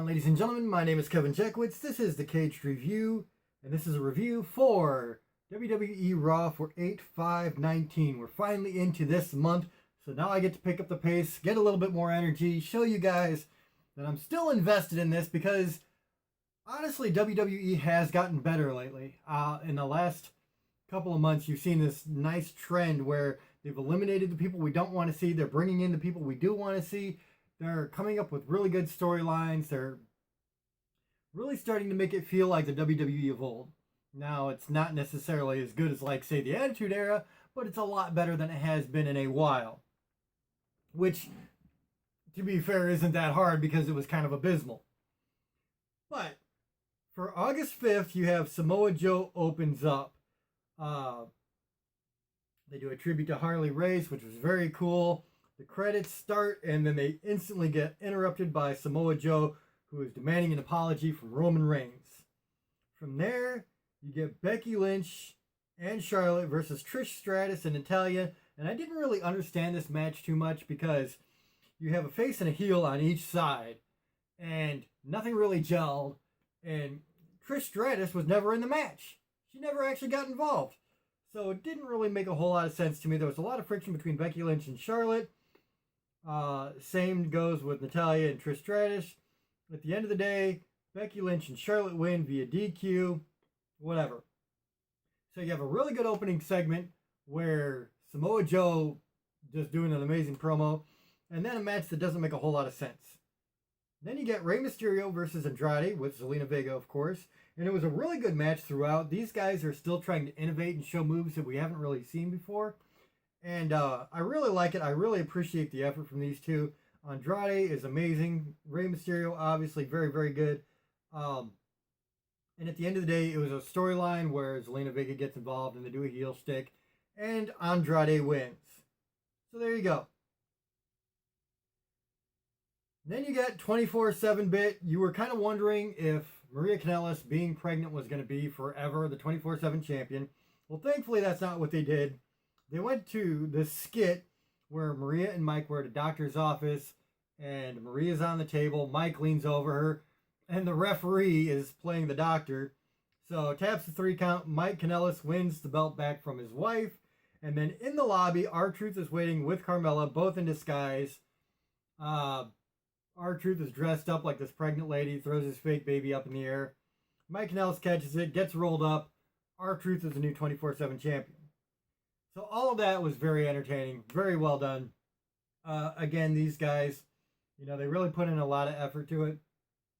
ladies and gentlemen, my name is Kevin Jackwitz. This is the Caged Review, and this is a review for WWE Raw for 8/5/19. We're finally into this month, so now I get to pick up the pace, get a little bit more energy, show you guys that I'm still invested in this because, honestly, WWE has gotten better lately. In the last couple of months, you've seen this nice trend where they've eliminated the people we don't want to see. They're bringing in the people we do want to see. They're coming up with really good storylines. They're really starting to make it feel like the WWE of old. Now, it's not necessarily as good as, like, say, the Attitude Era, but it's a lot better than it has been in a while. Which, to be fair, isn't that hard because it was kind of abysmal. But for August 5th, you have Samoa Joe opens up. They do a tribute to Harley Race, which was very cool. The credits start, and then they instantly get interrupted by Samoa Joe, who is demanding an apology from Roman Reigns. From there, you get Becky Lynch and Charlotte versus Trish Stratus and Natalya. And I didn't really understand this match too much because you have a face and a heel on each side, and nothing really gelled. And Trish Stratus was never in the match. She never actually got involved. So it didn't really make a whole lot of sense to me. There was a lot of friction between Becky Lynch and Charlotte. Same goes with Natalya and Trish Stratus. At the end of the day, Becky Lynch and Charlotte win via DQ, whatever. So you have a really good opening segment where Samoa Joe just doing an amazing promo, and then a match that doesn't make a whole lot of sense. Then you get Rey Mysterio versus Andrade with Zelina Vega, of course, and it was a really good match throughout. These guys are still trying to innovate and show moves that we haven't really seen before. And I really like it. I really appreciate the effort from these two. Andrade is amazing. Rey Mysterio, obviously, very, very good. And at the end of the day, it was a storyline where Zelina Vega gets involved and they do a heel stick. And Andrade wins. So there you go. Then you get 24/7 bit. You were kind of wondering if Maria Kanellis being pregnant was going to be forever the 24/7 champion. Well, thankfully, that's not what they did. They went to this skit where Maria and Mike were at a doctor's office, and Maria's on the table. Mike leans over her, and the referee is playing the doctor. So taps the 3 count. Mike Kanellis wins the belt back from his wife. And then in the lobby, R-Truth is waiting with Carmella, both in disguise. R-Truth is dressed up like this pregnant lady, throws his fake baby up in the air. Mike Kanellis catches it, gets rolled up. R-Truth is the new 24/7 champion. So all of that was very entertaining, very well done. Again, these guys, they really put in a lot of effort to it.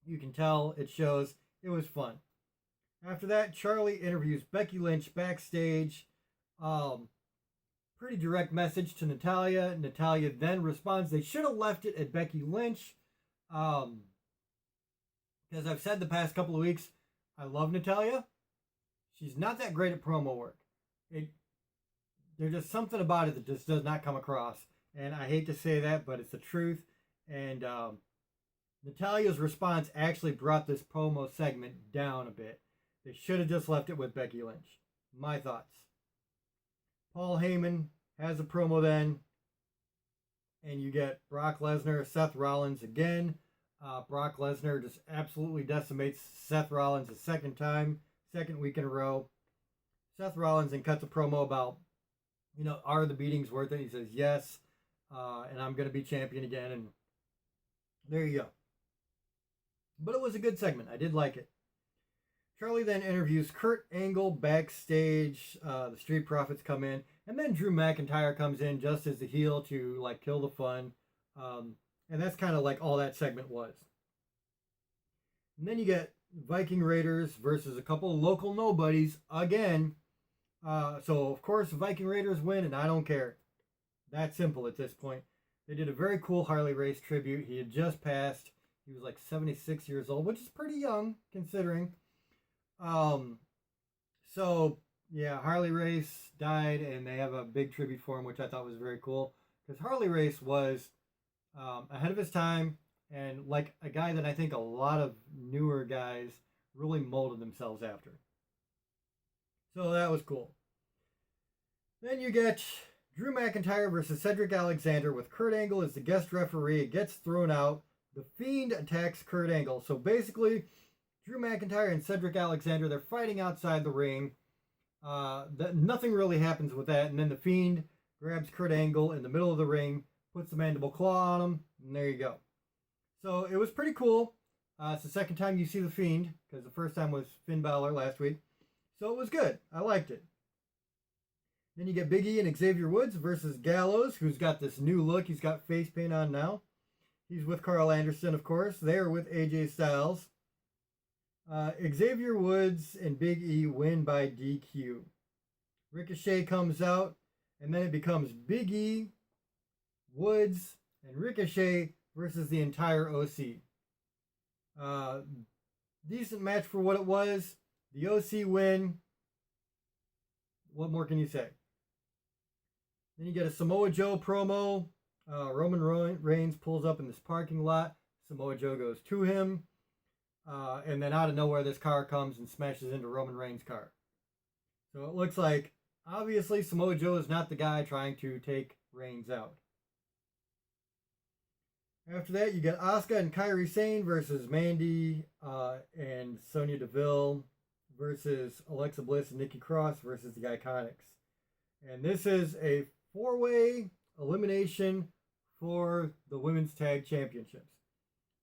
You can tell, it shows, it was fun. After that, Charlie interviews Becky Lynch backstage. Pretty direct message to Natalya. Natalya then responds, they should have left it at Becky Lynch. Because I've said the past couple of weeks, I love Natalya. She's not that great at promo work. There's just something about it that just does not come across. And I hate to say that, but it's the truth. And Natalya's response actually brought this promo segment down a bit. They should have just left it with Becky Lynch. My thoughts. Paul Heyman has a promo then. And you get Brock Lesnar, Seth Rollins again. Brock Lesnar just absolutely decimates Seth Rollins a second week in a row. Seth Rollins then cuts a promo about, are the beatings worth it? He says, yes, and I'm going to be champion again, and there you go. But it was a good segment. I did like it. Charlie then interviews Kurt Angle backstage. The Street Profits come in, and then Drew McIntyre comes in just as the heel to, kill the fun. And that's kind of like all that segment was. And then you get Viking Raiders versus a couple of local nobodies again. So, of course, the Viking Raiders win, and I don't care. That simple at this point. They did a very cool Harley Race tribute. He had just passed. He was 76 years old, which is pretty young, considering. So, yeah, Harley Race died, and they have a big tribute for him, which I thought was very cool. Because Harley Race was ahead of his time, and like a guy that I think a lot of newer guys really molded themselves after. So that was cool. Then you get Drew McIntyre versus Cedric Alexander with Kurt Angle as the guest referee. It gets thrown out. The Fiend attacks Kurt Angle. So basically, Drew McIntyre and Cedric Alexander, they're fighting outside the ring. Nothing really happens with that. And then the Fiend grabs Kurt Angle in the middle of the ring, puts the mandible claw on him, and there you go. So it was pretty cool. It's the second time you see the Fiend, because the first time was Finn Balor last week. So it was good. I liked it. Then you get Big E and Xavier Woods versus Gallows, who's got this new look. He's got face paint on now. He's with Carl Anderson, of course. They are with AJ Styles. Xavier Woods and Big E win by DQ. Ricochet comes out, and then it becomes Big E, Woods, and Ricochet versus the entire OC. Decent match for what it was. The OC win. What more can you say? Then you get a Samoa Joe promo. Roman Reigns pulls up in this parking lot. Samoa Joe goes to him. And then out of nowhere, this car comes and smashes into Roman Reigns' car. So it looks like, obviously, Samoa Joe is not the guy trying to take Reigns out. After that, you get Asuka and Kairi Sane versus Mandy and Sonya Deville versus Alexa Bliss and Nikki Cross versus the Iconics. And this is a 4-way elimination for the Women's Tag Championships.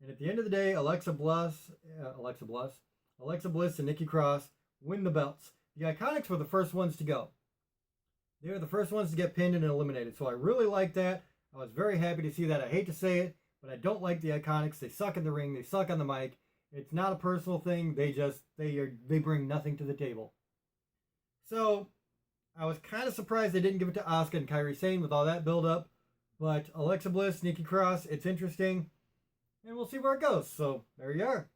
And at the end of the day, Alexa Bliss and Nikki Cross win the belts. The Iconics were the first ones to go. They were the first ones to get pinned and eliminated. So I really like that. I was very happy to see that. I hate to say it, but I don't like the Iconics. They suck in the ring. They suck on the mic. It's not a personal thing. They bring nothing to the table. So I was kind of surprised they didn't give it to Asuka and Kairi Sane with all that build up. But Alexa Bliss, Nikki Cross, it's interesting. And we'll see where it goes. So there you are.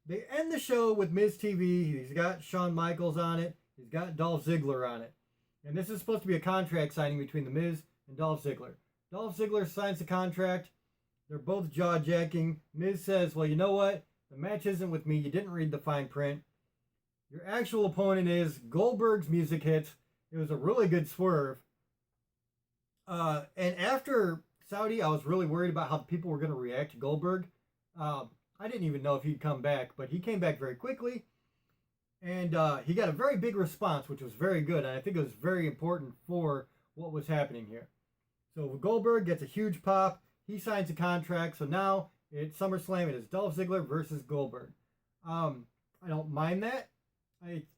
They end the show with Miz TV. He's got Shawn Michaels on it. He's got Dolph Ziggler on it. And this is supposed to be a contract signing between The Miz and Dolph Ziggler. Dolph Ziggler signs the contract. They're both jaw-jacking. Miz says, well, you know what? The match isn't with me. You didn't read the fine print. Your actual opponent is. Goldberg's music hits. It was a really good swerve. And after Saudi, I was really worried about how people were going to react to Goldberg. I didn't even know if he'd come back, but he came back very quickly. And he got a very big response, which was very good. And I think it was very important for what was happening here. So Goldberg gets a huge pop. He signs a contract. So now at SummerSlam, it is Dolph Ziggler versus Goldberg. I don't mind that.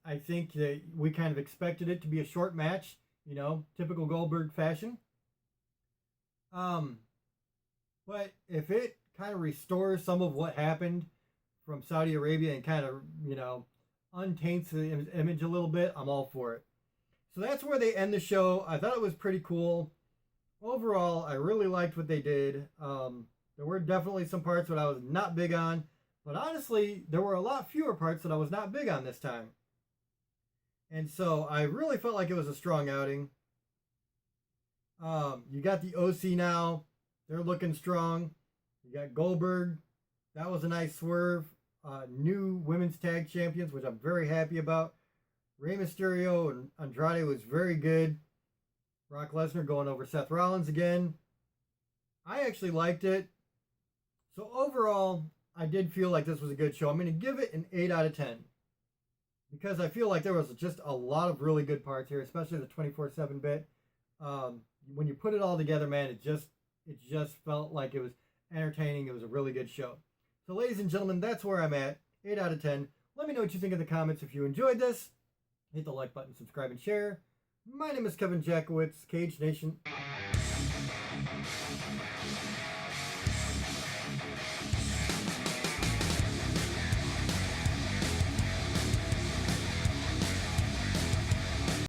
I think that we kind of expected it to be a short match, typical Goldberg fashion. But if it kind of restores some of what happened from Saudi Arabia and kind of, untaints the image a little bit, I'm all for it. So that's where they end the show. I thought it was pretty cool. Overall, I really liked what they did. There were definitely some parts that I was not big on, but honestly, there were a lot fewer parts that I was not big on this time. And so I really felt like it was a strong outing. You got the OC now. They're looking strong. You got Goldberg. That was a nice swerve. New women's tag champions, which I'm very happy about. Rey Mysterio and Andrade was very good. Brock Lesnar going over Seth Rollins again. I actually liked it. So overall, I did feel like this was a good show. I'm going to give it an 8 out of 10. Because I feel like there was just a lot of really good parts here, especially the 24/7 bit. When you put it all together, man, it just felt like it was entertaining. It was a really good show. So ladies and gentlemen, that's where I'm at. 8 out of 10. Let me know what you think in the comments. If you enjoyed this, hit the like button, subscribe, and share. My name is Kevin Jackowitz, Kaged Nation.